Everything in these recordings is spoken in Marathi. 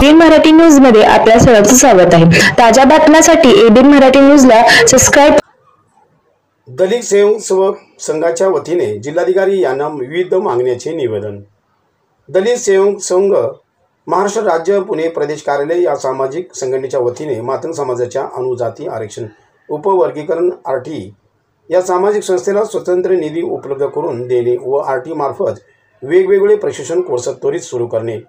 एबीएन मराठी न्यूज मध्ये आपल्या सर्वांचं स्वागत आहे। ताज्या बातम्यांसाठी एबीएन मराठी न्यूजला सबस्क्राइब। दलित स्वयंसेवक संघाच्या वतीने जिल्हाधिकारी यांना विविध मागण्यांचे निवेदन। दलित स्वयंसेवक संघ महाराष्ट्र राज्य पुणे प्रदेश कार्यालय या सामाजिक संघटनेच्या वतीने मातंग समाजाच्या अनुजाती आरक्षण उपवर्गीकरण आरटी या सामाजिक संस्थेला स्वतंत्र निधी उपलब्ध करून देणे व आरटी मार्फत वेगवेगळे प्रशिक्षण कोर्स त्वरित सुरू करणे,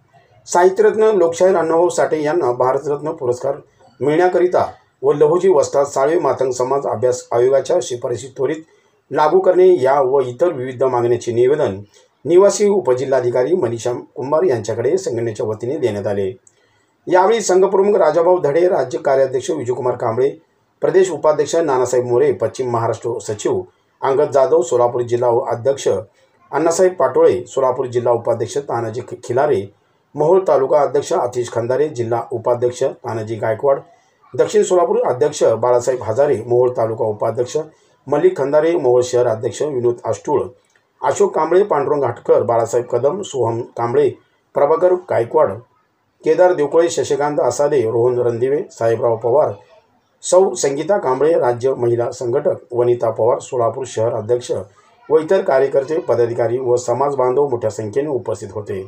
साहित्यरत्न लोकशाहीर अण्णाभाऊ साठे यांना भारतरत्न पुरस्कार मिळण्याकरिता व लहुजी वस्ताद साळवे मातंग समाज अभ्यास आयोगाच्या शिफारशी त्वरित लागू करणे या व इतर विविध मागण्यांचे निवेदन निवासी उपजिल्हाधिकारी मनीषा कुंभार यांच्याकडे संघटनेच्या वतीने देण्यात आले। यावेळी संघप्रमुख राजाभाऊ धडे, राज्य कार्याध्यक्ष विजयकुमार कांबळे, प्रदेश उपाध्यक्ष नानासाहेब मोरे, पश्चिम महाराष्ट्र सचिव अंगद जाधव, सोलापूर जिल्हा अध्यक्ष अण्णासाहेब पाटोळे, सोलापूर जिल्हा उपाध्यक्ष तानाजी खिलारे, मोहोळ तालुका अध्यक्ष आतिश खंदारे, जिल्हा उपाध्यक्ष तानाजी गायकवाड, दक्षिण सोलापूर अध्यक्ष बाळासाहेब हजारे, मोहोळ तालुका उपाध्यक्ष मल्लिक खंदारे, मोहोळ शहर अध्यक्ष विनोद आष्टूळ, अशोक कांबळे, पांडुरंग घाटकर, बाळासाहेब कदम, सोहम कांबळे, प्रभाकर गायकवाड, केदार देवकोळे, शशिकांत आसादे, रोहन रणदिवे, साहेबराव पवार, सौ संगीता कांबळे, राज्य महिला संघटक वनिता पवार, सोलापूर शहर अध्यक्ष व इतर कार्यकर्ते, पदाधिकारी व समाज बांधव मोठ्या संख्येने उपस्थित होते।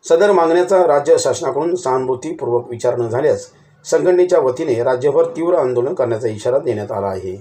सदर मागण्याचा राज्य शासनाकडून सहानुभूतीपूर्वक विचार न झाल्यास संघटनेच्या वतीने राज्यभर तीव्र आंदोलन करण्याचा इशारा देण्यात आला आहे।